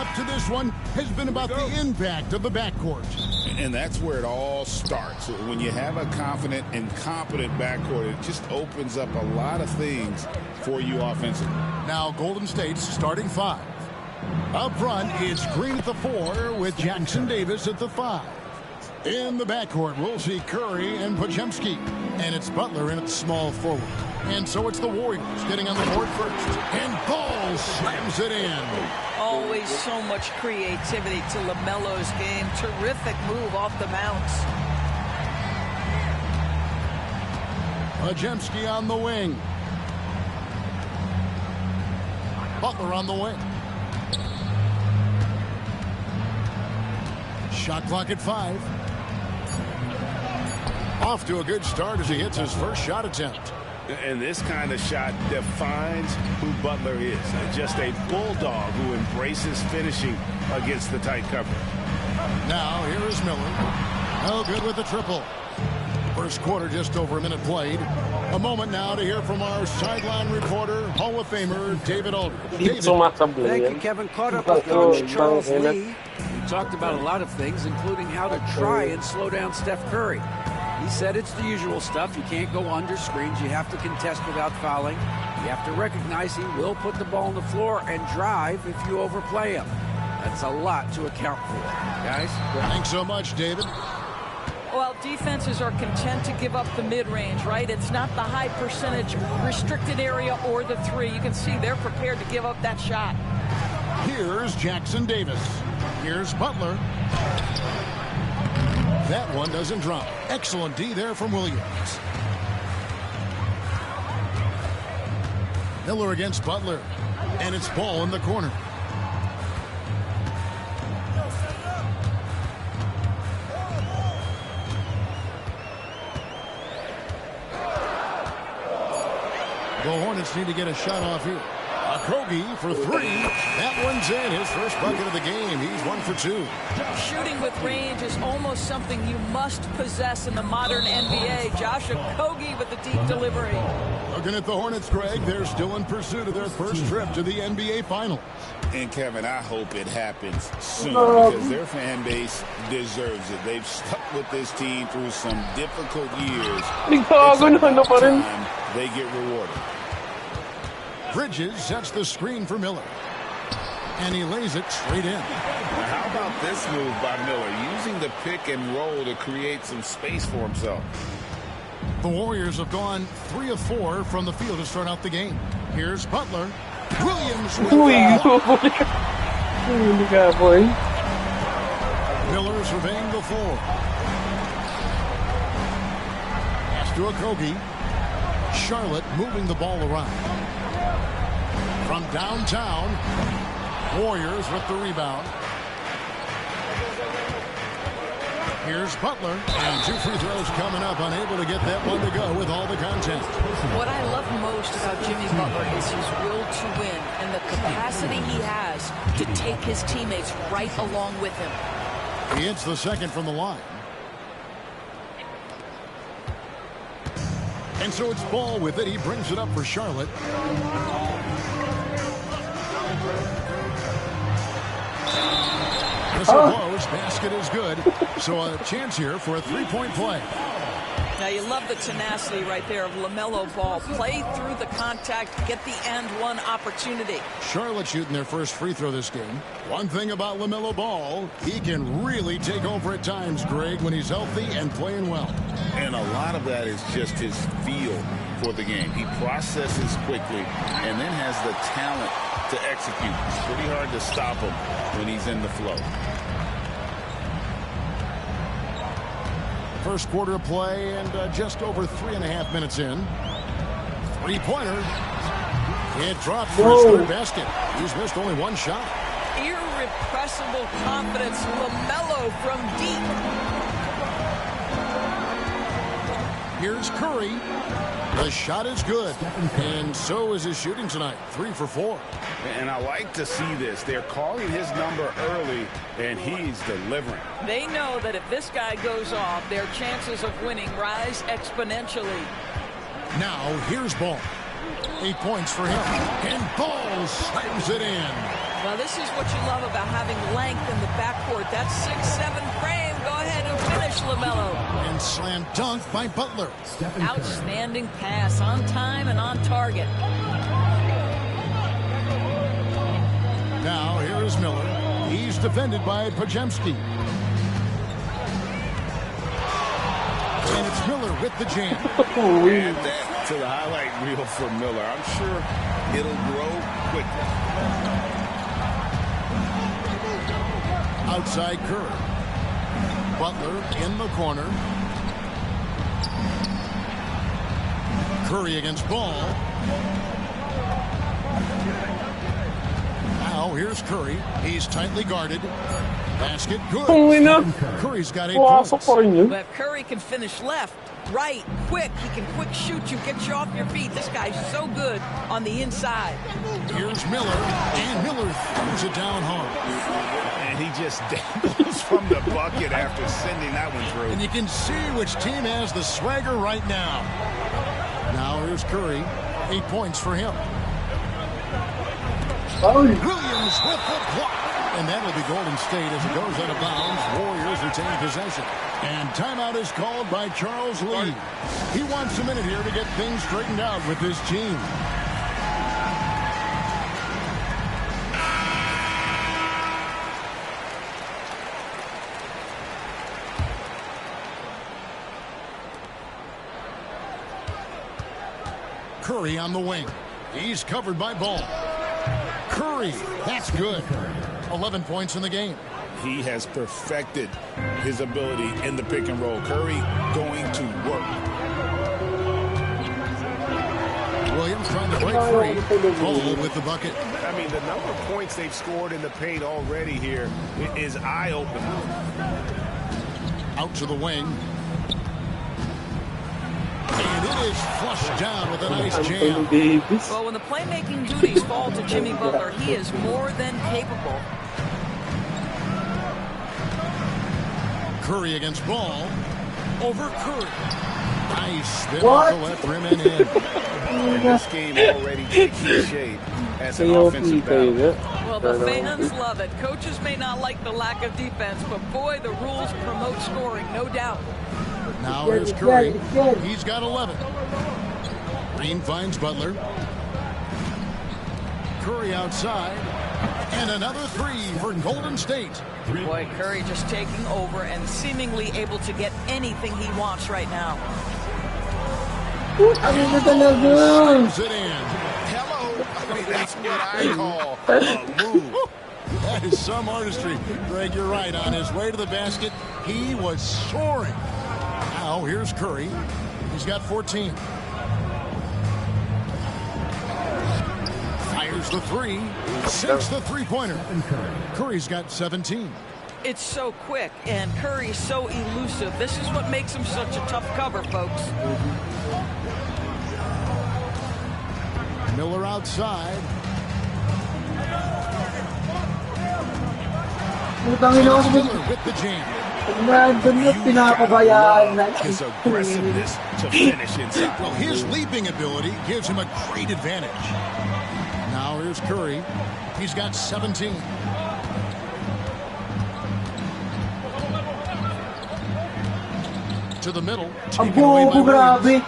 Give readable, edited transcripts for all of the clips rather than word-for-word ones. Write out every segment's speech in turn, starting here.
up to this one has been about the impact of the backcourt. And that's where it all starts. When you have a confident and competent backcourt, it just opens up a lot of things for you offensively. Now Golden State's starting five. Up front, it's Green at the 4 with Jackson Davis at the 5. In the backcourt, we'll see Curry and Podziemski. And it's Butler in at small forward. And so it's the Warriors getting on the board first. And Ball slams it in. Always so much creativity to LaMelo's game. Terrific move off the bounce. Podziemski on the wing. Butler on the wing. Shot clock at 5. Off to a good start as he hits his first shot attempt. And this kind of shot defines who Butler is. Just a bulldog who embraces finishing against the tight cover. Now here is Miller. No good with the triple. First quarter just over a minute played. A moment now to hear from our sideline reporter, Hall of Famer David Aldridge. David. Thank you, Kevin. Caught up with Coach Charles Lee. We talked about a lot of things, including how to try and slow down Steph Curry. He said it's the usual stuff. You can't go under screens. You have to contest without fouling. You have to recognize he will put the ball on the floor and drive if you overplay him. That's a lot to account for, guys. Thanks so much, David. Well, defenses are content to give up the mid-range, right? It's not the high percentage restricted area or the 3. You can see they're prepared to give up that shot. Here's Jackson Davis. Here's Butler. That one doesn't drop. Excellent D there from Williams. Miller against Butler. And it's Ball in the corner. The Hornets need to get a shot off here. Okogie for 3. That one's in. His first bucket of the game. He's 1 for 2. Shooting with range is almost something you must possess in the modern NBA. Josh Okogie with the deep delivery. Looking at the Hornets, Greg, they're still in pursuit of their first trip to the NBA Finals. And, Kevin, I hope it happens soon because their fan base deserves it. They've stuck with this team through some difficult years. It's about time they get rewarded. Bridges sets the screen for Miller. And he lays it straight in. Now, how about this move by Miller? Using the pick and roll to create some space for himself. The Warriors have gone 3 of 4 from the field to start out the game. Here's Butler. Williams with Miller surveying the floor. Pass to Okogie. Charlotte moving the ball around. From downtown, Warriors with the rebound. Here's Butler, and 2 free throws coming up, unable to get that one to go with all the content. What I love most about Jimmy Butler is his will to win and the capacity he has to take his teammates right along with him. He hits the second from the line. And so it's Ball with it. He brings it up for Charlotte. Whistle blows. Basket is good. So a chance here for a 3-point play. Now you love the tenacity right there of LaMelo Ball. Play through the contact, get the and one opportunity. Charlotte shooting their first free throw this game. One thing about LaMelo Ball, he can really take over at times, Greg, when he's healthy and playing well. And a lot of that is just his feel for the game. He processes quickly and then has the talent to execute. It's pretty hard to stop him when he's in the flow. First quarter of play and just over 3.5 minutes in. 3-pointer. It dropped for his third basket. He's missed only 1 shot. Irrepressible confidence. LaMelo from deep. Here's Curry. The shot is good. And so is his shooting tonight. 3 for 4. And I like to see this. They're calling his number early, and he's delivering. They know that if this guy goes off, their chances of winning rise exponentially. Now, here's Ball. 8 points for him. And Ball slams it in. Well, this is what you love about having length in the backcourt. That 6'7" frame. Go ahead and finish, LaMelo. And slam dunk by Butler. Outstanding pass, on time and on target. Now, here is Miller. He's defended by Podziemski. And it's Miller with the jam. Add that to the highlight reel for Miller. I'm sure it'll grow quickly. Outside Curry. Butler in the corner. Curry against Ball. Now here's Curry. He's tightly guarded. Basket good. Curry's got 8 points. But Curry can finish left, right, quick. He can quick shoot you, get you off your feet. This guy's so good on the inside. Here's Miller, and Miller throws it down hard. And he just dangles from the bucket after sending that one through. And you can see which team has the swagger right now. Now here's Curry. 8 points for him. Williams with the block. And that'll be Golden State as it goes out of bounds. Warriors retain possession. And timeout is called by Charles Lee. He wants a minute here to get things straightened out with his team. Curry on the wing. He's covered by Ball. Curry, that's good. 11 points in the game. He has perfected his ability in the pick and roll. Curry going to work. Williams trying to break free. Ball with the bucket. I mean, the number of points they've scored in the paint already here is eye-opening. Out to the wing. And it is flushed down with a nice jam. Well, when the playmaking duties fall to Jimmy Butler, he is more than capable. Curry against Ball. Over Curry. Nice spin off the left rim and in. And this game already taking shape as an offensive battle. Well, the fans love it. Coaches may not like the lack of defense, but boy, the rules promote scoring, no doubt. Now here's Curry. He's got 11. Green finds Butler. Curry outside. And another three for Golden State. Boy, Curry just taking over and seemingly able to get anything he wants right now. Slams it in. Hello. I mean, that's what I call a move. That is some artistry. Greg, you're right. On his way to the basket, he was soaring. Now here's Curry. He's got 14. Fires the three. Sinks the three-pointer. Curry's got 17. It's so quick, and Curry's so elusive. This is what makes him such a tough cover, folks. Miller outside. Miller with the jam. His aggressiveness to finish inside. Well, his leaping ability gives him a great advantage. Now here's Curry. He's got 17. To the middle. Taken away by Williams.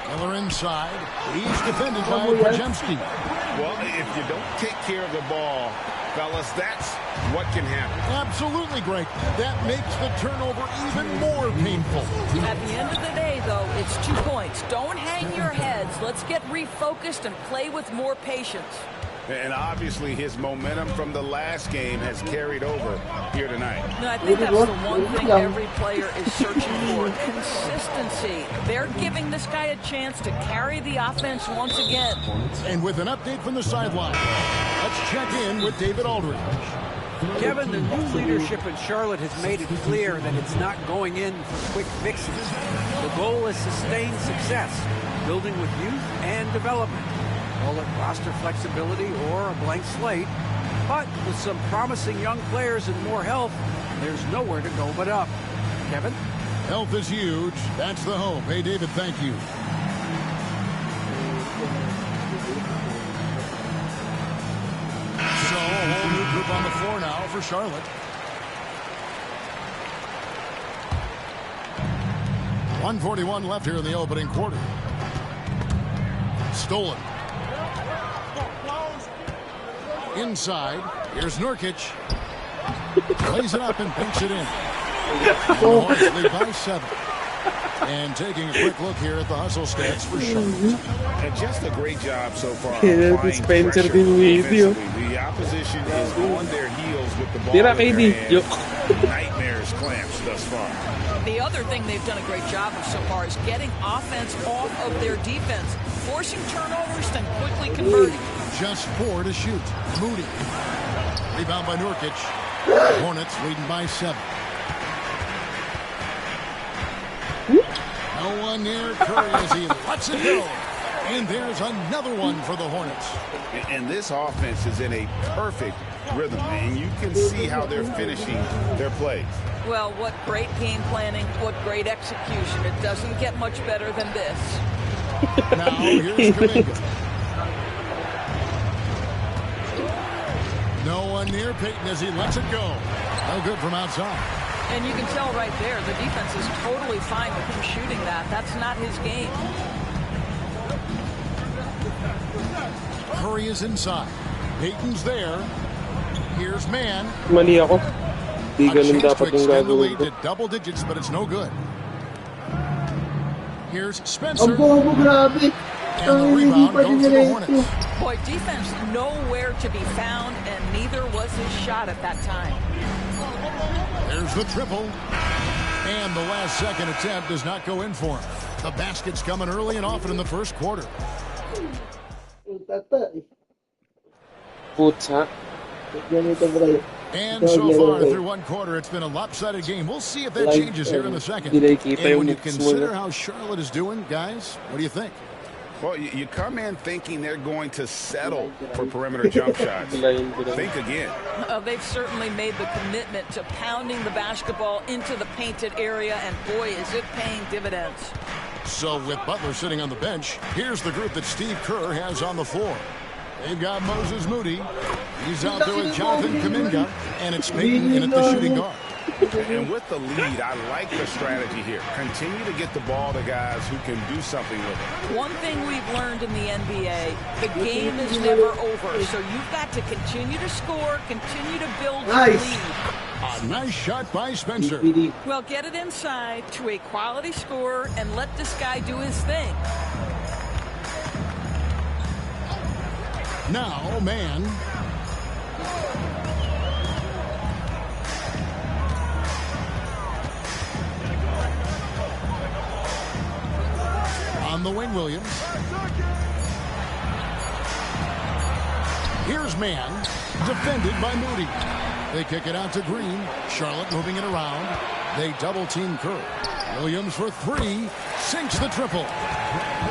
Miller inside. He's defended by Podziemski. Well, if you don't take care of the ball, fellas, that's what can happen. Absolutely, Greg. That makes the turnover even more painful. At the end of the day, though, it's 2 points. Don't hang your heads. Let's get refocused and play with more patience. And obviously his momentum from the last game has carried over here tonight. No, I think that's the one thing every player is searching for. Consistency. They're giving this guy a chance to carry the offense once again. And with an update from the sideline, let's check in with David Aldridge. Kevin, the new leadership in Charlotte has made it clear that it's not going in for quick fixes. The goal is sustained success, building with youth and development. Call it roster flexibility or a blank slate. But with some promising young players and more health, there's nowhere to go but up. Kevin? Health is huge. That's the hope. Hey, David, thank you. for Charlotte. .141 left here in the opening quarter. Stolen. Inside. Here's Nurkic. Plays it up and pinks it in. And the Hornets lead by 7. And taking a quick look here at the hustle stats for Charlotte. And just a great job so far. The opposition is on their heels with the ball in their hands. Nightmares clamps thus far. The other thing they've done a great job of so far is getting offense off of their defense, forcing turnovers, then quickly converting. Just 4 to shoot. Moody. Rebound by Nurkic. Hornets leading by 7. No one near Curry as he lets it go. And there's another one for the Hornets. And this offense is in a perfect rhythm, and you can see how they're finishing their plays. Well, what great game planning, what great execution. It doesn't get much better than this. Now here's Kuminga. No one near Payton as he lets it go. No good from outside. And you can tell right there, the defense is totally fine with him shooting that. That's not his game. Curry is inside. Payton's there. Here's Mann. Mali ako. Di A ganun chance to dapat yung extend the gagawin lead ko. to double digits, but it's no good. Here's Spencer. Ang bobo, grabe. And the rebound goes to the Hornets. Boy, defense nowhere to be found, and neither was his shot at that time. There's the triple. And the last second attempt does not go in for him. The basket's coming early and often in the first quarter. Puta. And so far through one quarter, it's been a lopsided game. We'll see if that changes here in the second. And when you consider how Charlotte is doing, guys, what do you think? Well, you come in thinking they're going to settle for perimeter jump shots. Think again. They've certainly made the commitment to pounding the basketball into the painted area, and boy, is it paying dividends. So with Butler sitting on the bench, here's the group that Steve Kerr has on the floor. They've got Moses Moody. He's out there with Jonathan Kuminga, and it's Payton in at the shooting guard. And with the lead, I like the strategy here. Continue to get the ball to guys who can do something with it. One thing we've learned in the NBA, the game is never over. So you've got to continue to score, continue to build your lead. A nice shot by Spencer. Well, get it inside to a quality scorer and let this guy do his thing. Now, man. On the wing, Williams. Here's Mann, defended by Moody. They kick it out to Green. Charlotte moving it around. They double-team Curry. Williams for 3. Sinks the triple.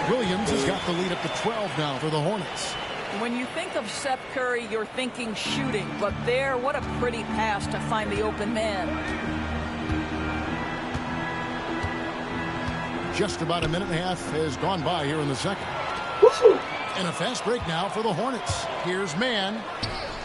Williams has got the lead up to 12 now for the Hornets. When you think of Seth Curry, you're thinking shooting. But there, what a pretty pass to find the open man. Just about a minute and a half has gone by here in the second. And a fast break now for the Hornets. Here's Mann.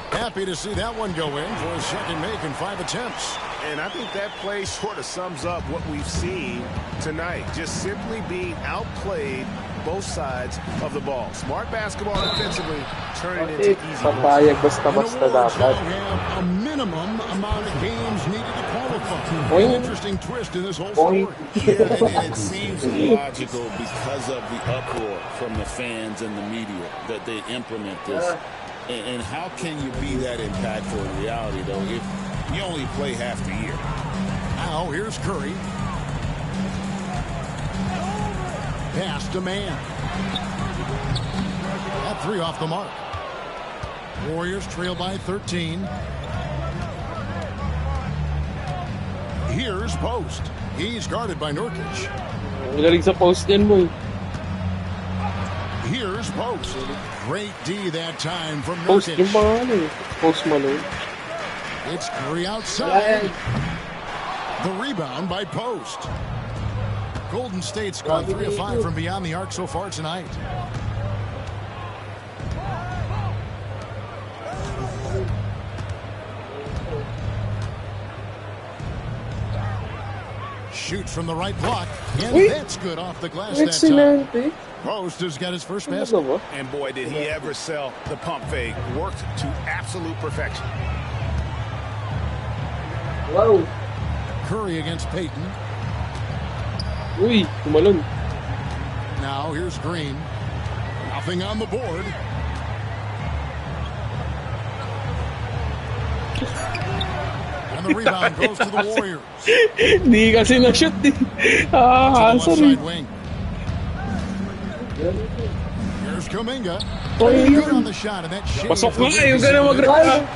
Happy to see that one go in for a second make in 5 attempts. And I think that play sort of sums up what we've seen tonight. Just simply being outplayed both sides of the ball. Smart basketball defensively, turning into easy Papayag points. basta-basta dapat. Have a minimum amount of games needed to qualify. An interesting twist in this whole story. Yeah, and it seems logical because of the uproar from the fans and the media that they implement this. And how can you be that impactful in reality, though, if you only play half the year? Now here's Curry. Pass to Mann. That 3 off the mark. Warriors trail by 13. Here's Post. He's guarded by Nurkic. Galing sa post yan mo. Here's Post. Great D that time from Post Nurkic. yung mga ano eh. Post man eh. It's Curry outside. The rebound by Post. Golden State's gone 3 of 5 from beyond the arc so far tonight. shoots from the right block, and that's good off the glass that time. Post has got his first basket. And boy, did he ever sell the pump fake. Worked to absolute perfection. Wow. Curry against Payton. Uy, tumalon. Now here's Green. Nothing on the board. And the rebound goes to the Warriors. Di kasi na-shoot eh. Ah, to the sorry. left side wing. Here's Kuminga. Oy. Good on the shot, and that shades Pasok the na eh, yung weakness gano'n of the mag- defense.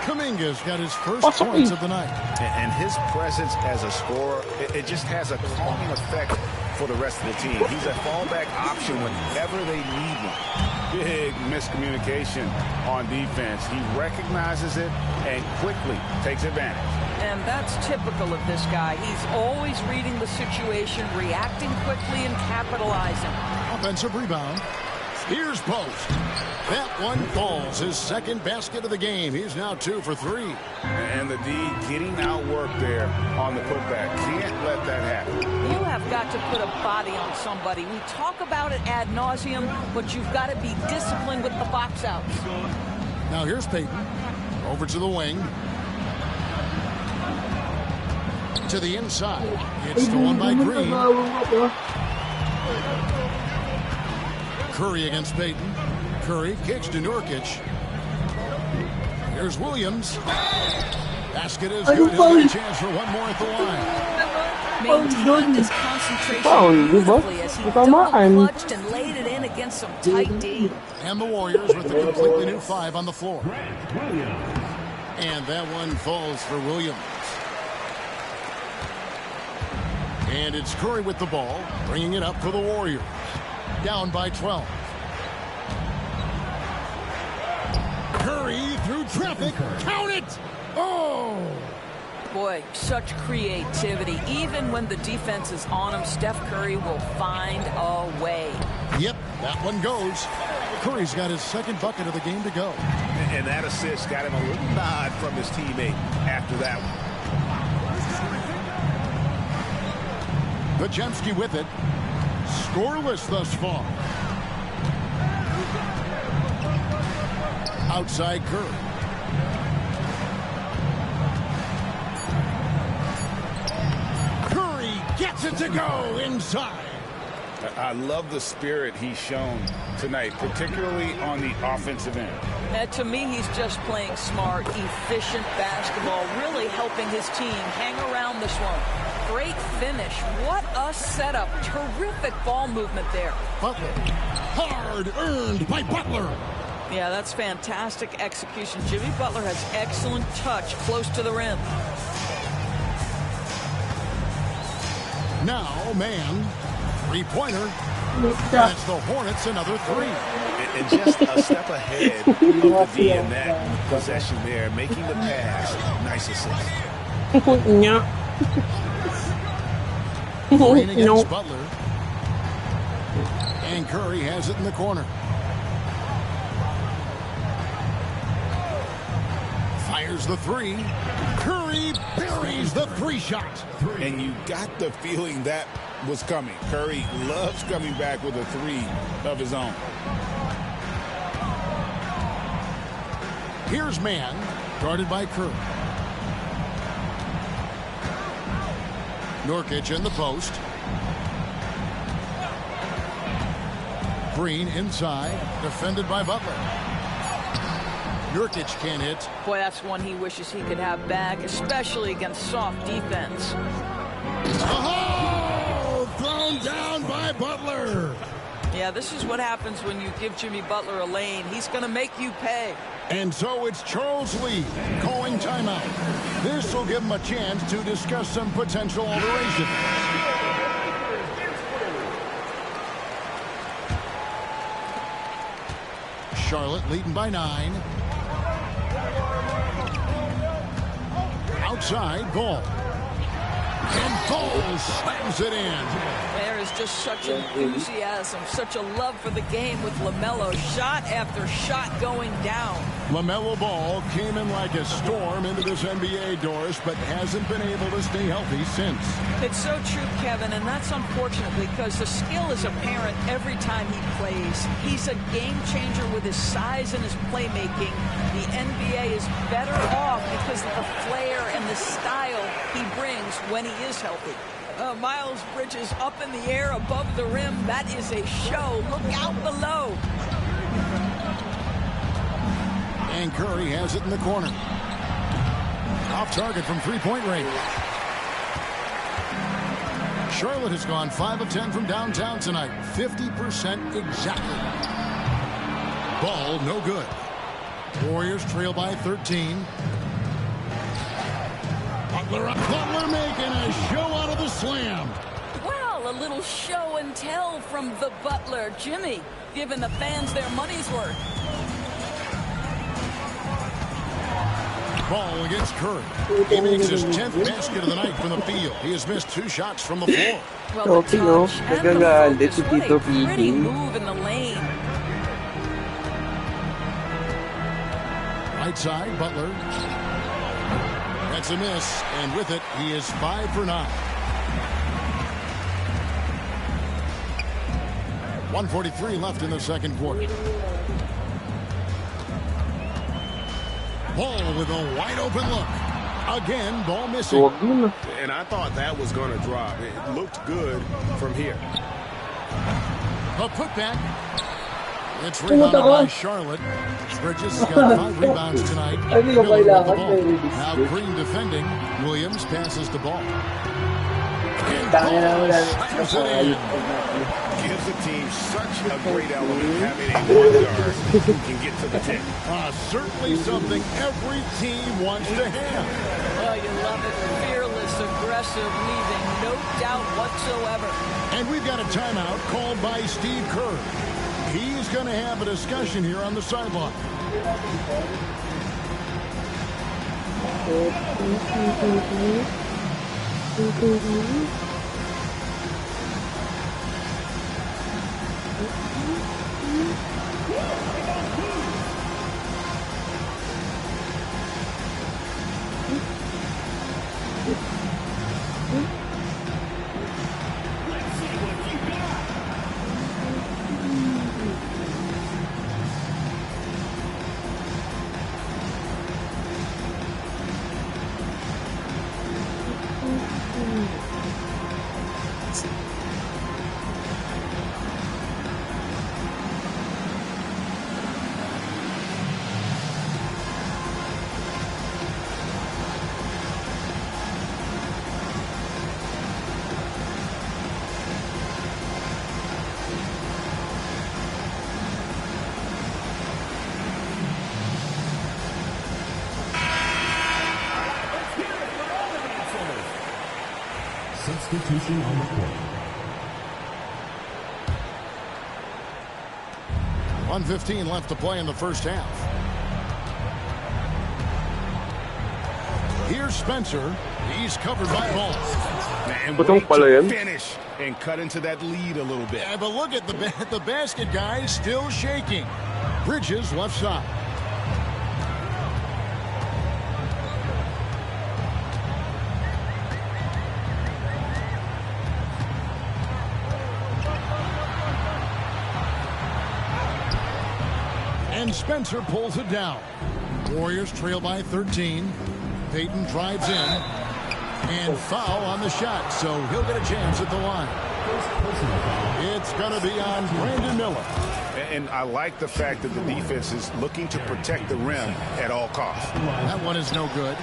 Kuminga's got his first Pasok points eh. of the night. And his presence as a scorer, it just has a calming effect for the rest of the team. He's a fallback option whenever they need one. Big miscommunication on defense. He recognizes it and quickly takes advantage. And that's typical of this guy. He's always reading the situation, reacting quickly, and capitalizing. Offensive rebound. Here's Post. That one falls. His second basket of the game. He's now 2 for 3. And the D getting outworked there on the putback. Can't let that happen. You have got to put a body on somebody. We talk about it ad nauseum, but you've got to be disciplined with the box outs. Now here's Payton. Over to the wing. To the inside. It's stolen by Green. Curry against Payton. Curry kicks to Nurkic. Here's Williams. Basket is good. He'll get a chance for one more at the line. Maintained his concentration Foul, di ba? beautifully as he Tamaan. double-clutched and laid it in against some tight D. And the Warriors with a completely new 5 on the floor. And that one falls for Williams. And it's Curry with the ball, bringing it up for the Warriors. Down by 12. Curry through traffic. Count it! Oh! Boy, such creativity. Even when the defense is on him, Steph Curry will find a way. Yep, that one goes. Curry's got his second bucket of the game to go. And that assist got him a little nod from his teammate after that one. Podziemski with it. Scoreless thus far. Outside Curry. Curry gets it to go inside. I love the spirit he's shown tonight, particularly on the offensive end. To me, he's just playing smart, efficient basketball, really helping his team hang around this one. Great finish. What a setup. Terrific ball movement there. Butler. Hard earned by Butler. Yeah, that's fantastic execution. Jimmy Butler has excellent touch close to the rim. Now, man. Three-pointer. That's the Hornets another 3. And just a step ahead of the D in that possession there, making the pass. Nice assist. Green against Butler. And Curry has it in the corner. Fires the 3. Curry buries the 3-shot. And you got the feeling that was coming. Curry loves coming back with a 3 of his own. Here's man, guarded by Curry. Nurkic in the post. Green inside, defended by Butler. Nurkic can't hit. Boy, that's one he wishes he could have back, especially against soft defense. Oh, thrown down by Butler. Yeah, this is what happens when you give Jimmy Butler a lane. He's going to make you pay. And so it's Charles Lee calling timeout. This will give him a chance to discuss some potential alterations. Charlotte leading by 9. Outside, Ball. And Ball slams it in. There is just such enthusiasm, such a love for the game with LaMelo. Shot after shot going down. LaMelo Ball came in like a storm into this NBA, Doris, but hasn't been able to stay healthy since. It's so true, Kevin, and that's unfortunate because the skill is apparent every time he plays. He's a game changer with his size and his playmaking. The NBA is better off because of the flair and the style he brings when he is healthy. Miles Bridges up in the air above the rim. That is a show. Look out below. And Curry has it in the corner. Off target from three-point range. Charlotte has gone 5 of 10 from downtown tonight. 50% exactly. Ball no good. Warriors trail by 13. Butler making a show out of the slam. Well, a little show and tell from the Butler. Jimmy giving the fans their money's worth. Ball against Curry. He makes his 10th basket of the night from the field. He has missed 2 shots from the floor. Well, the touch and the focus, what a pretty move in the lane. Right side, Butler. That's a miss, and with it, he is 5 for 9. 1:43 left in the second quarter. Ball with a wide open look. Again, ball missing. And I thought that was going to drop. It looked good from here. A putback. It's rebounded by Charlotte. Bridges has got 5 rebounds tonight. Miller with the ball. Now Green defending. Williams passes the ball. And Ball slams it in. Gives the team such a great element having a point guard who can get to the tip. Certainly something every team wants to have. Well, you love it. Fearless, aggressive, leaving no doubt whatsoever. And we've got a timeout called by Steve Kerr. He's going to have a discussion here on the sideline. Substitution on the court. 1:15 left to play in the first half. Here's Spencer. He's covered by Ball. And wait to finish and cut into that lead a little bit. Yeah, but look at the basket guy still shaking. Bridges left side. And Spencer pulls it down. Warriors trail by 13. Payton drives in. And foul on the shot, so he'll get a chance at the line. It's going to be on Brandon Miller. And I like the fact that the defense is looking to protect the rim at all costs. That one is no good.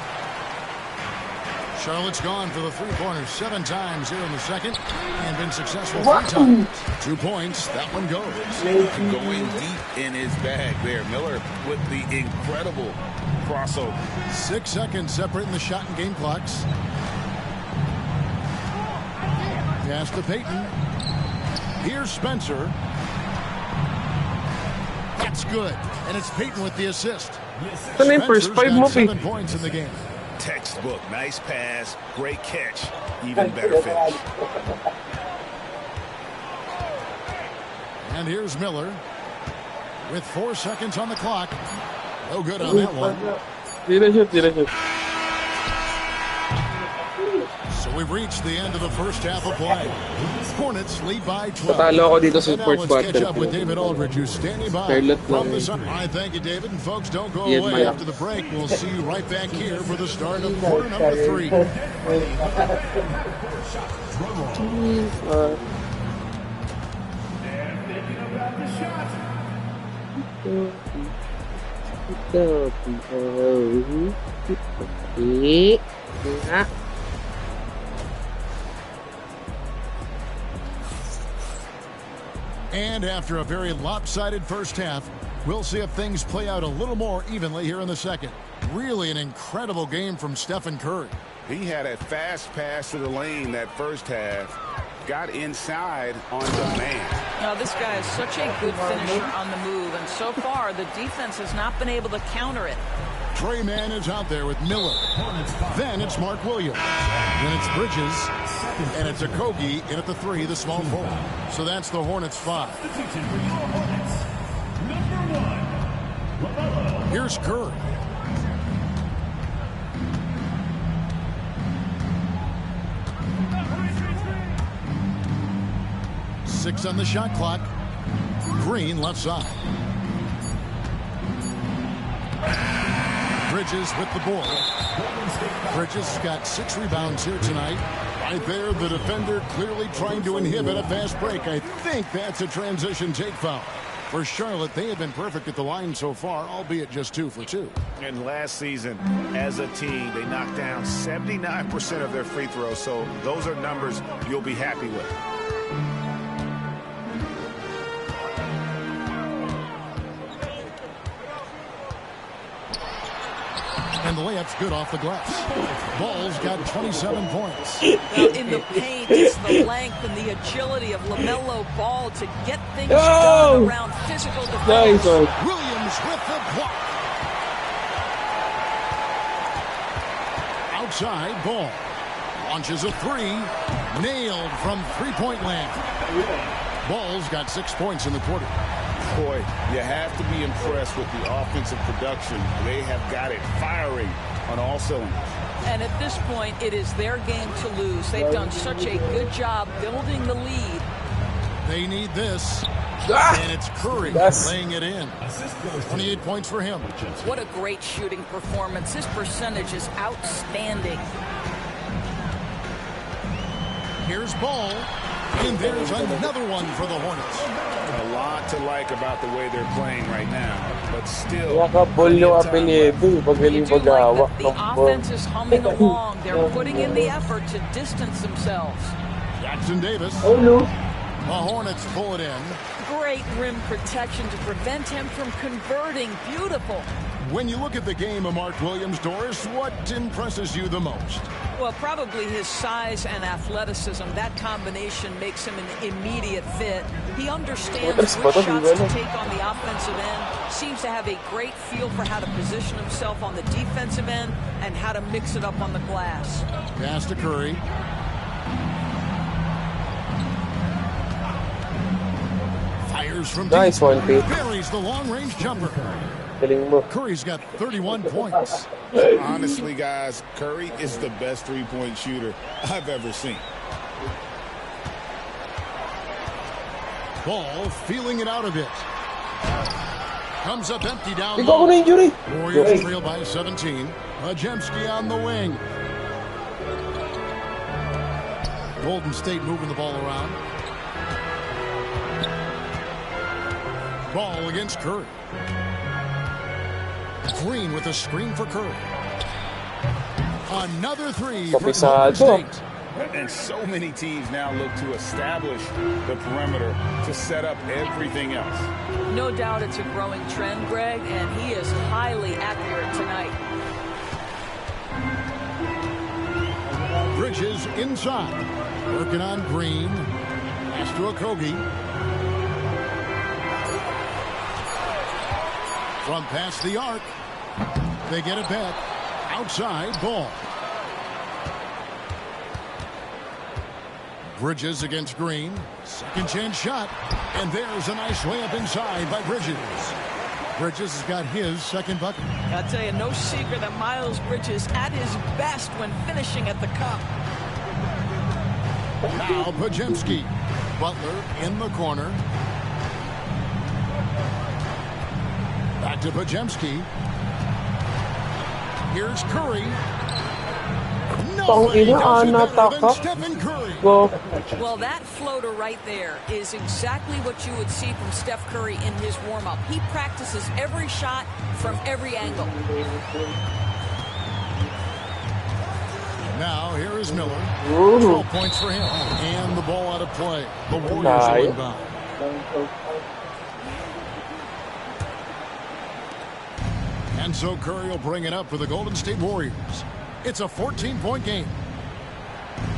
Charlotte's gone for the three-pointers 7 times here in the second and been successful 3 times. 2 points. That one goes. Going deep in his bag there. Miller with the incredible crossover. 6 seconds separating the shot and game clocks. Pass to Payton. Here's Spencer. That's good. And it's Payton with the assist. Spencer's got 7 points in the game. Textbook. Nice pass. Great catch. Even better finish. And here's Miller with 4 seconds on the clock. No good on that one. Tira. So we've reached the end of the first half of play. Hornets lead by 12. Patalo ako dito sa And now fourth let's catch quarter. up with David Aldridge, who's standing by Charlotte from lang. the sun. All right, thank you, David. And folks, don't go Yes, away ma'am. after the break. We'll see you right back here for the start of quarter number 3. And after a very lopsided first half, we'll see if things play out a little more evenly here in the second. Really an incredible game from Stephen Curry. He had a fast pass to the lane that first half. Got inside on demand. Now, this guy is such a good finisher on the move, and so far the defense has not been able to counter it. Trey Mann is out there with Miller. Then it's Mark Williams. Then it's Bridges. And it's Okogie in at the 3, the small forward. So that's the Hornets 5. Here's Curry. Six on the shot clock. Green left side. Bridges with the board. Bridges got 6 rebounds here tonight. Right there, the defender clearly trying to inhibit a fast break. I think that's a transition take foul. For Charlotte, they have been perfect at the line so far, albeit just 2 for 2. And last season, as a team, they knocked down 79% of their free throws. So those are numbers you'll be happy with. And the layup's good off the glass. Ball's got 27 points. Now, in the paint, it's the length and the agility of LaMelo Ball to get things done around physical defense. Nice one. Williams with the block. Outside, Ball launches a 3. Nailed from three-point land. Ball's got 6 points in the quarter. Boy, you have to be impressed with the offensive production. They have got it firing on all cylinders. And at this point, it is their game to lose. They've done such a good job building the lead. They need this. And it's Curry laying it in. 28 points for him. What a great shooting performance. His percentage is outstanding. Here's Ball. And there's another one for the Hornets. A lot to like about the way they're playing right now, but still. Nakabol yung apelyido. You Pagaling do like mag-awak that the ng ball. offense is humming along. They're putting in the effort to distance themselves. Jackson Davis. Oh, no. The Hornets pull it in. Great rim protection to prevent him from converting. Beautiful. When you look at the game of Mark Williams, Doris, what impresses you the most? Well, probably his size and athleticism. That combination makes him an immediate fit. He understands which shots to take on the offensive end, seems to have a great feel for how to position himself on the defensive end and how to mix it up on the glass. Pass to Curry. Fires from Nice deep. one, Pete. Buries the long-range jumper. Galing mo. Curry's got 31 points. Honestly, guys, Curry is the best three-point shooter I've ever seen. Ball feeling it out a bit. Comes up empty down Ikaw ako na low. injury. Warriors trail by 17. Majemski on the wing. Golden State moving the ball around. Ball against Curry. Green with a screen for Curry. Another 3 for Golden State. And so many teams now look to establish the perimeter to set up everything else. No doubt it's a growing trend, Greg, and he is highly accurate tonight. Bridges inside. Working on Green. Pass to Okogie. From past the arc. They get it back. Outside, Ball. Bridges against Green. Second chance shot. And there's a nice layup inside by Bridges. Bridges has got his second bucket. I'll tell you, no secret that Miles Bridges at his best when finishing at the cup. Now Podziemski. Butler in the corner. Back to Podziemski. Here's Curry. Nobody does it better than Stephen Curry. Well, that floater right there is exactly what you would see from Steph Curry in his warm-up. He practices every shot from every angle. Now, here is Miller. 12 points for him. And the ball out of play. The Warriors are inbound. And so Curry will bring it up for the Golden State Warriors. It's a 14-point game.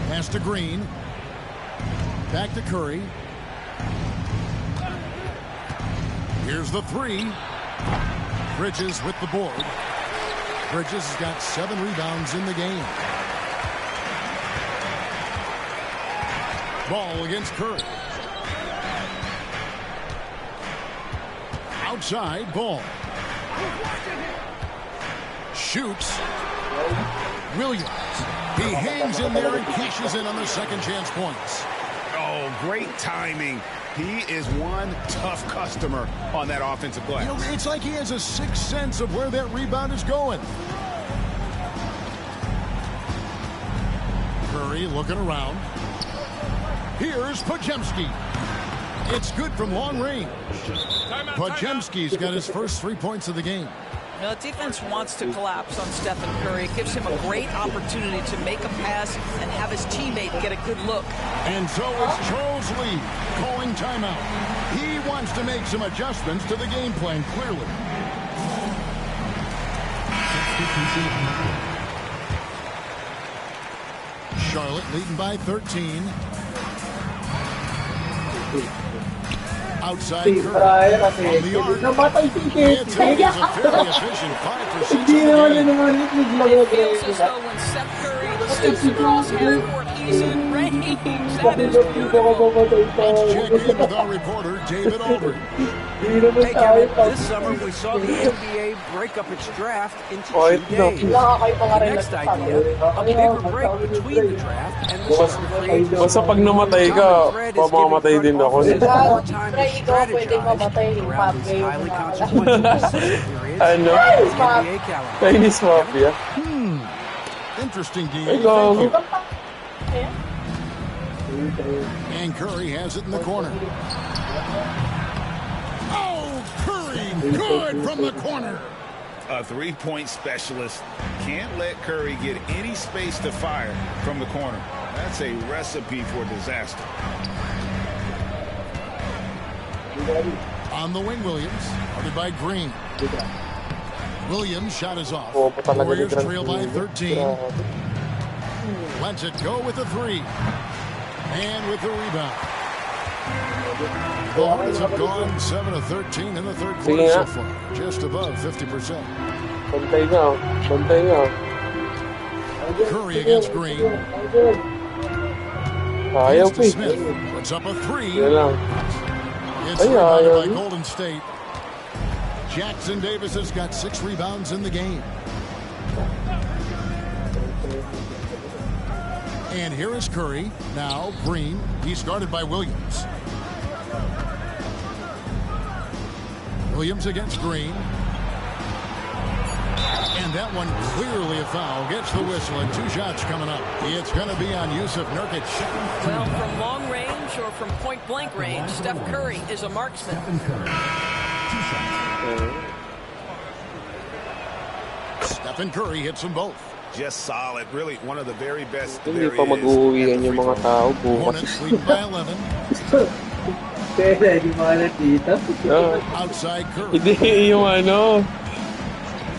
Pass to Green. Back to Curry. Here's the three. Bridges with the board. Bridges has got 7 rebounds in the game. Ball against Curry. Outside, ball. Shoots. Williams. He hangs in there and cashes in on the second chance points. Oh, great timing. He is one tough customer on that offensive glass. You know, it's like he has a sixth sense of where that rebound is going. Curry looking around. Here's Podziemski. It's good from long range. Podziemski's got his first 3 points of the game. Now, the defense wants to collapse on Stephen Curry. It gives him a great opportunity to make a pass and have his teammate get a good look. And so is Charles Lee calling timeout. He wants to make some adjustments to the game plan, clearly. Charlotte leading by 13. Outside Curry. On the arc. It's a very efficient 5 for 6 in the game. It feels as though when Steph Curry steps across half court, he's in range. That is beautiful. Let's check in with our reporter, David Aldridge. Hey, Kevin, this summer we saw the NBA break up its draft into 2 days. The next idea, a bigger break between the draft and the summer free agency. Basta pag namatay ka, pamamatay din ako. More time to strategize around these highly consequential decision periods I know. in the NBA calendar. Chinese Mafia. Interesting deal. Ikaw. And Curry has it in the corner. Oh, Curry, good from the corner. A three-point specialist can't let Curry get any space to fire from the corner. That's a recipe for disaster. On the wing, Williams, guarded by Green. Williams' shot is off. Warriors trail by 13. Lets it go with the three. And with the rebound. The Hornets have gone 7 of 13 in the third quarter so far. Just above 50%. Bantay nga. Bantay nga. Curry against Green. Ayaw Hands to Smith. Puts up a three. Yan lang. It's rebounded by Golden State. Jackson Davis has got 6 rebounds in the game. And here is Curry. Now Green. He's guarded by Williams. Williams against Green. And that one clearly a foul. Gets the whistle and 2 shots coming up. It's going to be on Jusuf Nurkic. Well, from long range or from point-blank range, Steph Curry is a marksman. Stephen Curry hits them both. Just solid. Really one of the very best. Hindi pa mag-uwian yung mga tao bukas. Hornets leading by 11. Outside Curry. Hindi yung ano.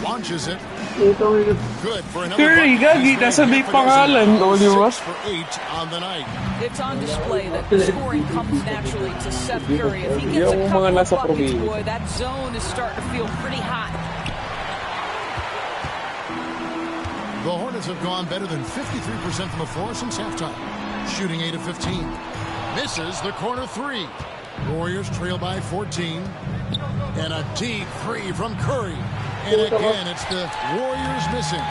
Launches it. Good for another. Curry, gagi. Nasa may pangalan. O, di ba? 6 for 8 on the night. It's on display that the scoring comes naturally to Steph Curry. If he gets a Yung couple mga of nasa buckets, probinsya. boy, that zone is starting to feel pretty hot. The Hornets have gone better than 53% from the floor since halftime. Shooting 8 of 15. Misses the corner 3. Warriors trail by 14. And a deep three from Curry. And again, it's the Warriors missing.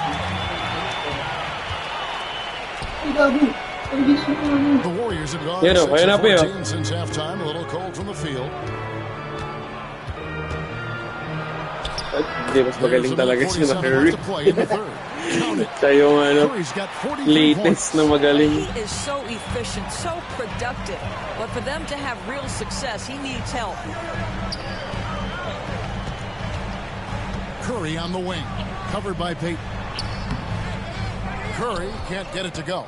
The Warriors have gone 6 of 14 since halftime. A little cold from the field. Hindi, mas magaling talaga si Curry. Siya yung latest na magaling. He is so efficient, so productive. But for them to have real success, he needs help. Curry on the wing, covered by Payton. Curry can't get it to go.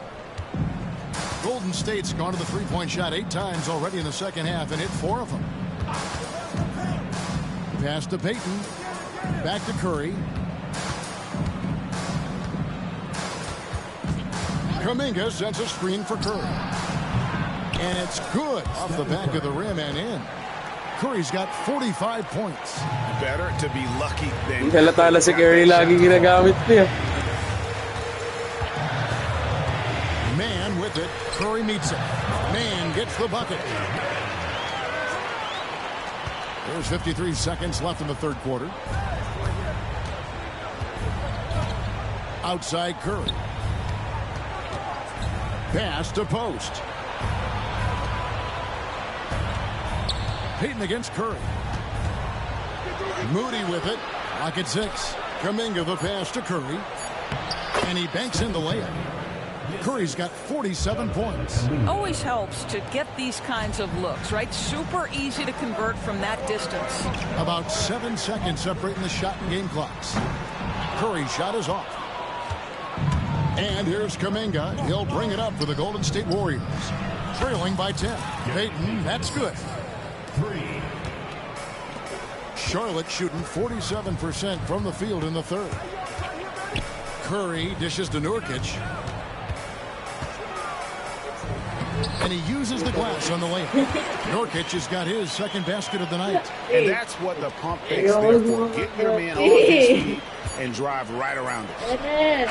Golden State's gone to the three-point shot 8 times already in the second half and hit 4 of them. Pass to Payton. Back to Curry. Kuminga sends a screen for Curry. And it's good off the back of the rim and in. Curry's got 45 points. Better to be lucky than... Halatala si Curry lagi ginagamit niya. Man with it. Curry meets it. Man gets the bucket. There's 53 seconds left in the third quarter. Outside Curry. Pass to post. Payton against Curry. Moody with it. Lock at 6. Kuminga the pass to Curry. And he banks in the layup. Curry's got 47 points. Always helps to get these kinds of looks, right? Super easy to convert from that distance. About 7 seconds separating the shot and game clocks. Curry's shot is off. And here's Kuminga. He'll bring it up for the Golden State Warriors. Trailing by 10. Payton, that's good. Charlotte shooting 47% from the field in the third. Curry dishes to Nurkic. And he uses the glass on the layup. Nurkic has got his second basket of the night. And that's what the pump fakes there for. Get your man on his feet and drive right around it. And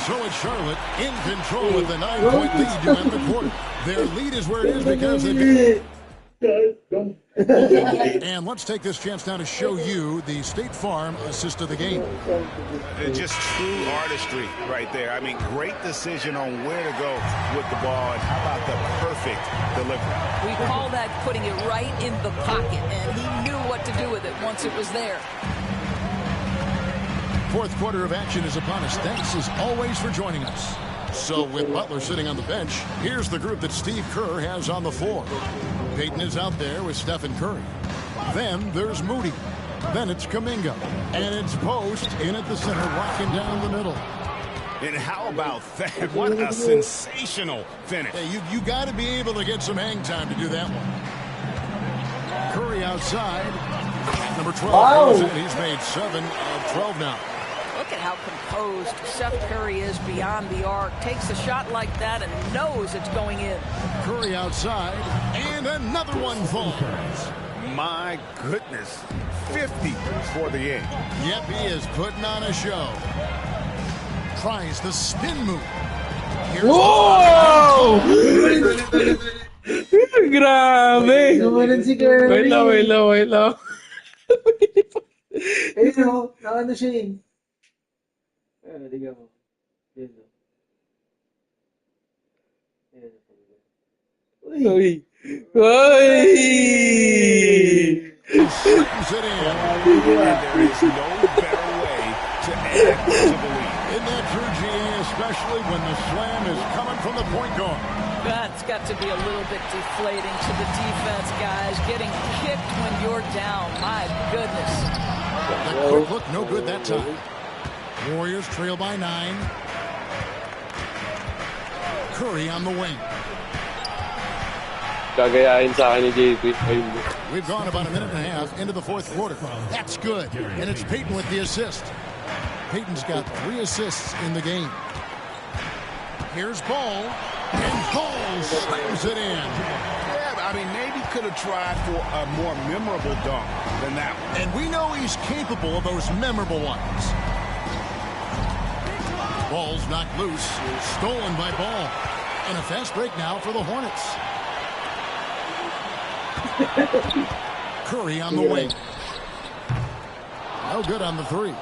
so is Charlotte in control with the 9-point lead to end the quarter. Their lead is where it is because they've And let's take this chance now to show you the State Farm assist of the game. Just true artistry right there. I mean, great decision on where to go with the ball. And how about the perfect delivery? We call that putting it right in the pocket, and he knew what to do with it once it was there. Fourth quarter of action is upon us. Thanks as always for joining us. So with Butler sitting on the bench, here's the group that Steve Kerr has on the floor. Payton is out there with Stephen Curry. Then there's Moody. Then it's Kuminga. And it's Post in at the center, locking down the middle. And how about that? What a sensational finish. Hey, you got to be able to get some hang time to do that one. Curry outside. Number 12 goes in. He's made 7 of 12 now. Look at how composed Seth Curry is beyond the arc. Takes a shot like that and knows it's going in. Curry outside, and another one falls. My goodness, 50 for the game. Yep, he is putting on a show. Tries the spin move. Here's Whoa! Grabe! Wait lang. Nakano siya eh. Tingnan mo. Uy! Slams it in. And there is no better way to add to the lead. Isn't that true, GA, especially when the slam is coming from the point guard? That's got to be a little bit deflating to the defense, guys. Getting kicked when you're down. My goodness. The quick look, no good that time. Warriors trail by 9. Curry on the wing. Gagayahin sa akin ni JP. We've gone about a minute and a half into the fourth quarter. That's good. And it's Payton with the assist. Payton's got 3 assists in the game. Here's Ball. And Ball slams it in. Yeah, I mean, maybe could have tried for a more memorable dunk than that one. And we know he's capable of those memorable ones. Ball's knocked loose. Stolen by Ball. And a fast break now for the Hornets. Curry on the wing. No good on the three.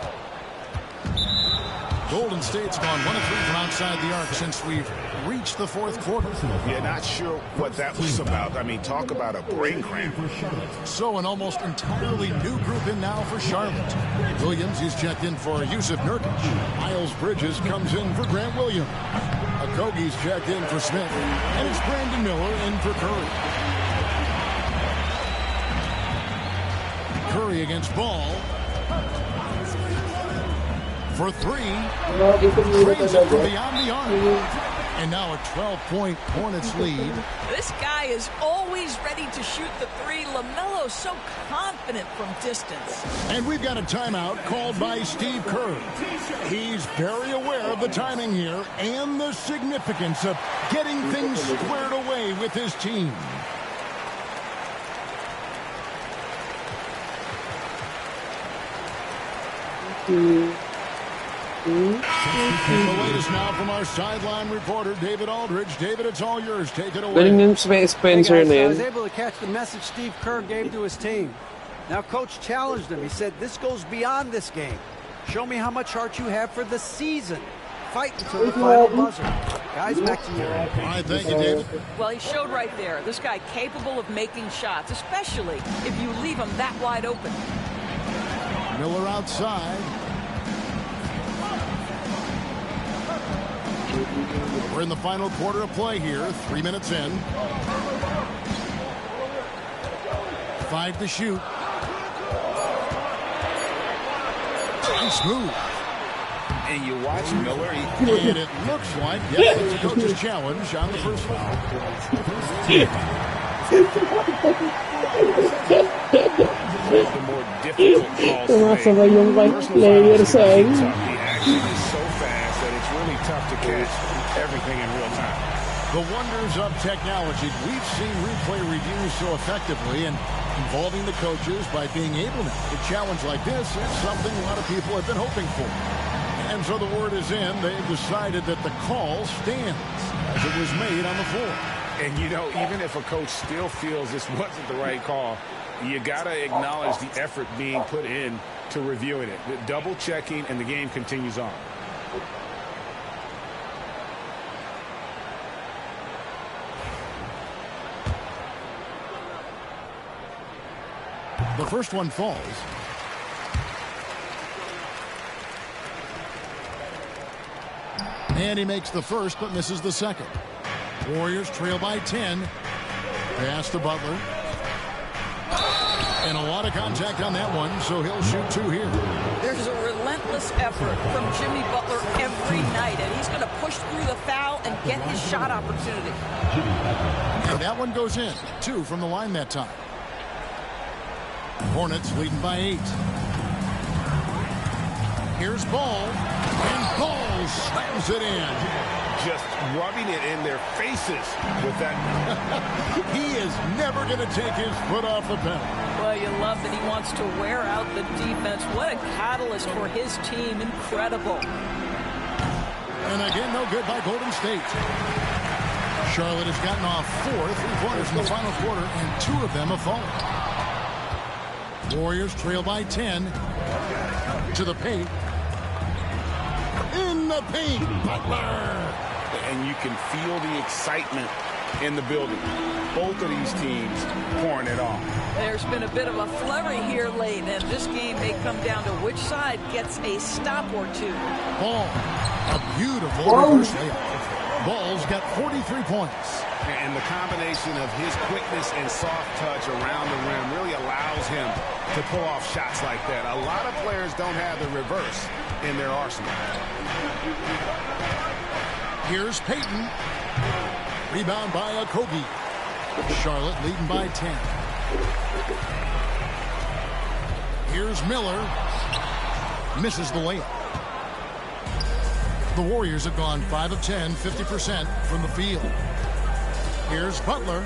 Golden State's gone 1 of 3 from outside the arc since we've reached the fourth quarter. Yeah, not sure what that was about. I mean, talk about a brain cramp. So an almost entirely new group in now for Charlotte. Williams, he's checked in for Yusuf Nurkic. Miles Bridges comes in for Grant Williams. Okogie's checked in for Smith. And it's Brandon Miller in for Curry. Curry against Ball. For 3. Drains it from beyond the arc. And now a 12-point Hornets lead. This guy is always ready to shoot the three. LaMelo's so confident from distance. And we've got a timeout called by Steve Kerr. He's very aware of the timing here and the significance of getting things squared away with his team. The latest now from our sideline reporter, David Aldridge. David, it's all yours. Take it away. Galing Spencer I na was yun. able to catch the message Steve Kerr gave to his team. Now, Coach challenged him. He said, this goes beyond this game. Show me how much heart you have for the season. Fight until the final buzzer. Guys, back to you. All right, thank you, David. Well, he showed right there. This guy capable of making shots, especially if you leave him that wide open. Miller outside. We're in the final quarter of play here. 3 minutes in. 5 to shoot. Nice move. And you watch Miller. And it looks like, yes, it's a coach's challenge on the first foul. The more difficult calls to make. Sumasabay yung player sa akin. The action is so fast that it's really tough to catch everything in real time. The wonders of technology. We've seen replay reviews so effectively and involving the coaches by being able to challenge like this is something a lot of people have been hoping for. And so the word is in. They've decided that the call stands as it was made on the floor. And, you know, even if a coach still feels this wasn't the right call, you got to acknowledge the effort being put in to reviewing it. The double checking, and the game continues on. The first one falls. And he makes the first, but misses the second. Warriors trail by 10. Pass to Butler. And a lot of contact on that one, so he'll shoot 2 here. There's a relentless effort from Jimmy Butler every night, and he's going to push through the foul and get his shot opportunity. And that one goes in. 2 from the line that time. Hornets leading by 8. Here's Ball. And Ball slams it in. Just rubbing it in their faces with that. He is never going to take his foot off the pedal. Well, you love that he wants to wear out the defense. What a catalyst for his team. Incredible. And again, no good by Golden State. Charlotte has gotten off 4 3-pointers in the final quarter, and 2 of them have fallen. Warriors trail by 10. To the paint. In the paint, Butler. And you can feel the excitement in the building. Both of these teams pouring it on. There's been a bit of a flurry here late, and this game may come down to which side gets a stop or 2. Ball. A beautiful reverse layup. Ball's got 43 points. And the combination of his quickness and soft touch around the rim really allows him to pull off shots like that. A lot of players don't have the reverse in their arsenal. Here's Payton. Rebound by Okogie. Charlotte leading by 10. Here's Miller. Misses the layup. The Warriors have gone 5 of 10, 50% from the field. Here's Butler.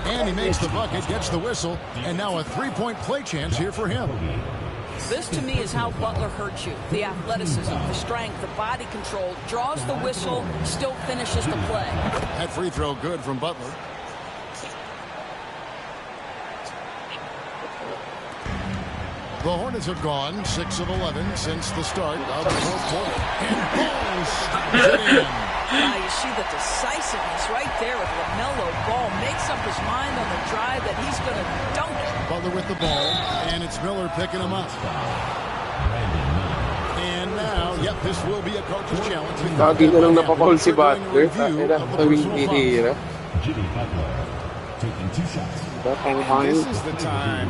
And he makes the bucket, gets the whistle, and now a 3-point play chance here for him. This, to me, is how Butler hurts you. The athleticism, the strength, the body control, draws the whistle, still finishes the play. That free throw good from Butler. The Hornets have gone 6 of 11 since the start of the fourth quarter. And Ball stops it in. You see the decisiveness right there with LaMelo Ball. Makes up his mind on the drive that he's going to dunk it. Butler with the ball, and it's Miller picking him up. And now, yep, this will be a coach's challenge. Lagi na lang napapaul si Butler. Tawing hihira. Jimmy Butler taking 2 shots. This is the time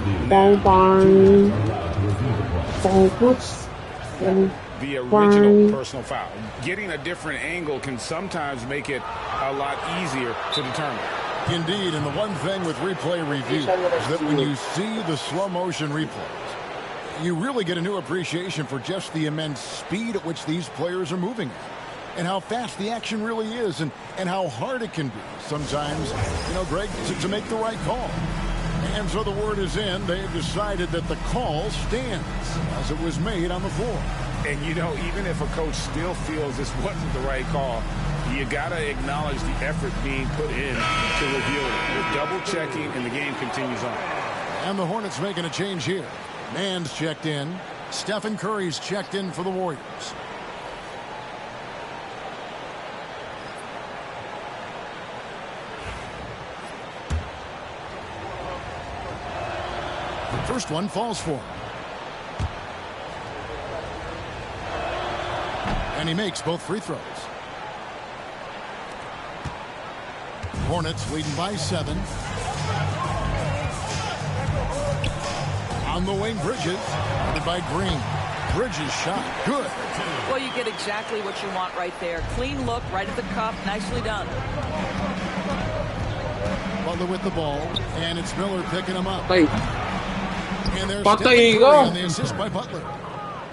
the original personal foul. Getting a different angle can sometimes make it a lot easier to determine. Indeed, and the one thing with replay review is that when you see the slow motion replays, you really get a new appreciation for just the immense speed at which these players are moving and how fast the action really is and how hard it can be sometimes, Greg, to make the right call. And so the word is in. They've decided that the call stands as it was made on the floor. And, even if a coach still feels this wasn't the right call, you got to acknowledge the effort being put in to review it. They're double-checking, and the game continues on. And the Hornets making a change here. Mann's checked in. Stephen Curry's checked in for the Warriors. The first one falls for him. And he makes both free throws. Hornets leading by 7. On the wing, Bridges, guarded by Green. Bridges shot, good. Well, you get exactly what you want right there. Clean look, right at the cup, nicely done. Butler with the ball, and it's Miller picking him up. Hey. And there's Curry on the assist by Butler.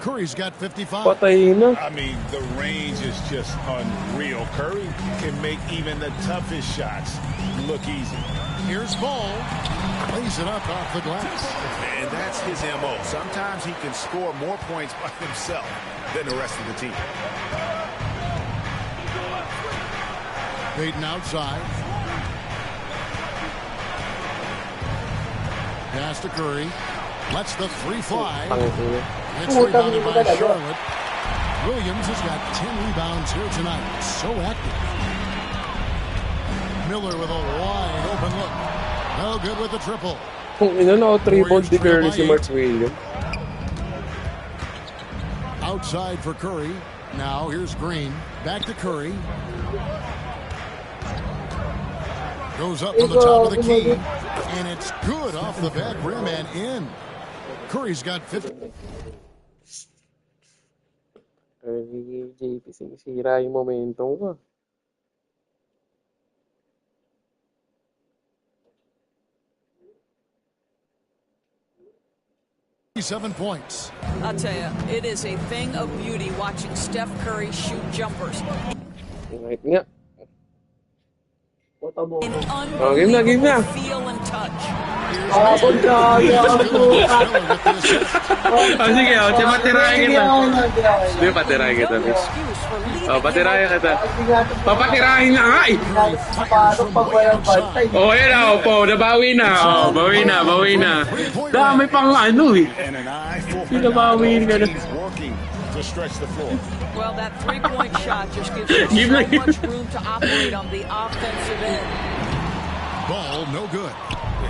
Curry's got 55. I mean, the range is just unreal. Curry can make even the toughest shots look easy. Here's Ball. Lays it up off the glass. And that's his MO. Sometimes he can score more points by himself than the rest of the team. Payton outside. Pass to Curry. Lets the 3 fly. It's rebounded by Charlotte. Williams has got 10 rebounds here tonight. So active. Miller with a wide open look. No good with the triple. Kung ina na triple di Curry si Mark Williams. Outside for Curry. Now here's Green. Back to Curry. Goes up to the top of the key. And it's good off the back rim and in. Curry's got 50. JP, sinisira yung momentum ko. Points. I'll tell you, it is a thing of beauty watching Steph Curry shoot jumpers. Right nga. An unbelievable feel and touch. Sige, patirahin kita. Hindi, patirahin kita. Patirahin kita. Papatirahin na nga eh. Yan na, nabawi na. Bawi na. Dami pang ano eh. Pinabawi ka na. To stretch the floor. Well, that three-point shot just gives you so much room to operate on the offensive end. Ball, no good.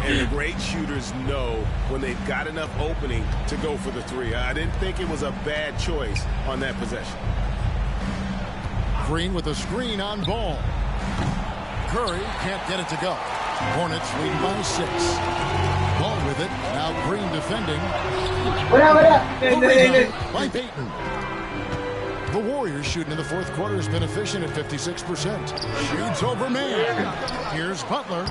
And the great shooters know when they've got enough opening to go for the 3. I didn't think it was a bad choice on that possession. Green with a screen on Ball. Curry can't get it to go. Hornets leading by 6. Ball with it. Now Green defending. By Payton. The Warriors shooting in the fourth quarter has been efficient at 56%. Shoots over man. Here's Butler.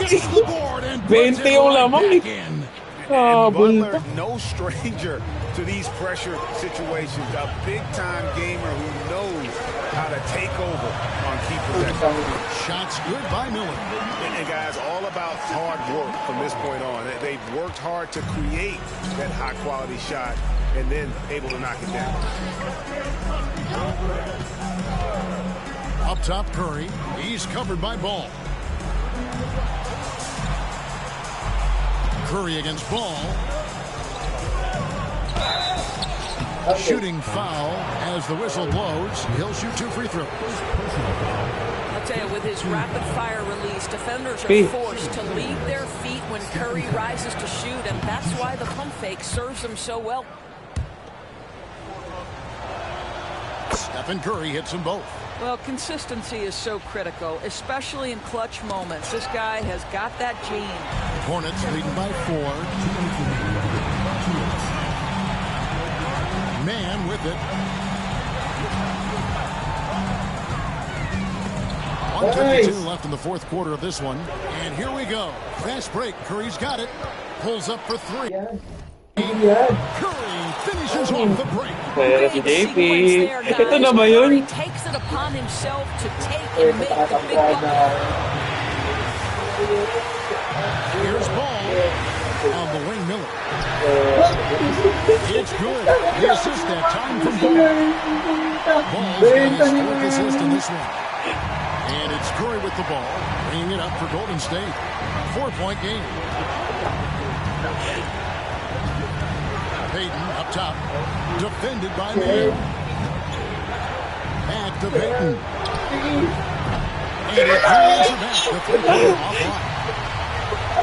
Gets the board and puts it right back in. And Butler, no stranger to these pressure situations. A big-time gamer who knows how to take over on key possessions. Shots good by Miller. And guys, all about hard work from this point on. They've worked hard to create that high-quality shot and then able to knock it down. Up top, Curry. He's covered by Ball. Curry against Ball. shooting foul as the whistle blows. He'll shoot 2 free throws. I'll tell you, with his rapid-fire release, defenders are forced to leave their feet when Curry rises to shoot, and that's why the pump fake serves him so well. Stephen Curry hits them both. Well, consistency is so critical, especially in clutch moments. This guy has got that gene. Hornets leading by 4. Man with it. 1:22 left in the fourth quarter of this one. And here we go. Fast break. Curry's got it. Pulls up for 3. Curry finishes off the break. Kaya si JP. Ito na ba yun? He takes it upon himself to take and make the big bucket. Here's ball on the wing. Miller. It's good. The assist that time from Ball. Ball's got his 4th assist in this one. And it's Curry with the ball, bringing it up for Golden State. 4-point game. Payton up top, defended by Mann. Back to Payton. And it carries it back. The 3-pointer offline.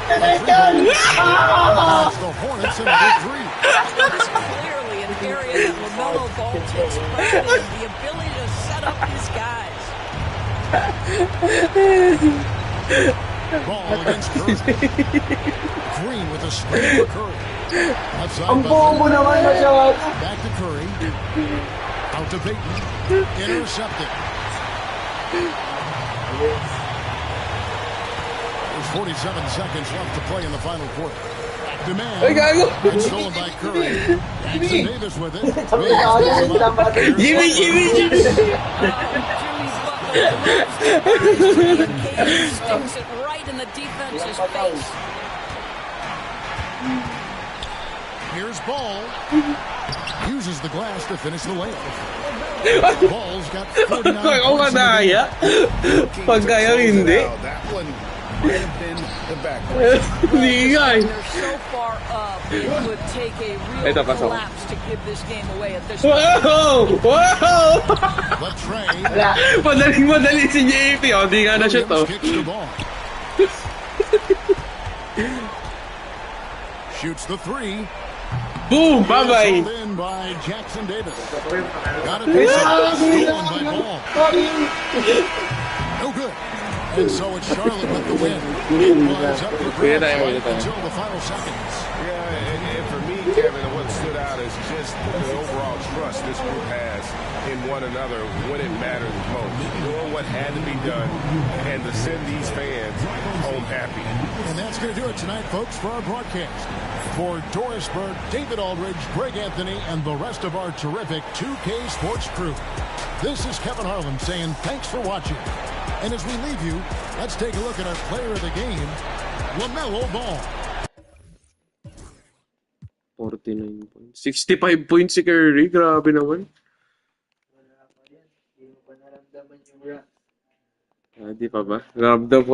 That's the Hornets another 3. It's clearly an area that LaMelo Ball takes pride in, the ability to set up his guys. Ball against Curry. Green with a screen for Curry. Outside back to Curry. Out to Payton. Intercepted. There's 47 seconds left to play in the final quarter. Demand. And stolen by Curry. Jackson Davis with it. Jimmy. Sticks it right in the defense's face. Here's Ball. Uses the glass to finish the layup. Ball's got 49 points. Pagkaya hindi. That one might have been the back. They're so far up, it would take a real collapse to give this game away at this point. Wow! The tray. Madaling si JP. O, di nga na siya to. Kicks the ball. Shoots the 3. Boom! Bye-bye! In by Jackson Davis. Got it. Stolen by Ball. No good. And so it's Charlotte with the win. It was up for grabs until the final seconds. Yeah, and for me, Kevin, what stood out is just the overall trust this group has in one another when it matters most. Doing what had to be done and to send these fans home happy. And that's going to do it tonight, folks, for our broadcast. For Doris Burke, David Aldridge, Greg Anthony, and the rest of our terrific 2K Sports crew, this is Kevin Harlan saying thanks for watching. And as we leave you, let's take a look at our player of the game, LaMelo Ball. 49 points. 65 points si Curry. Grabe naman. Di pa ba? Ramdam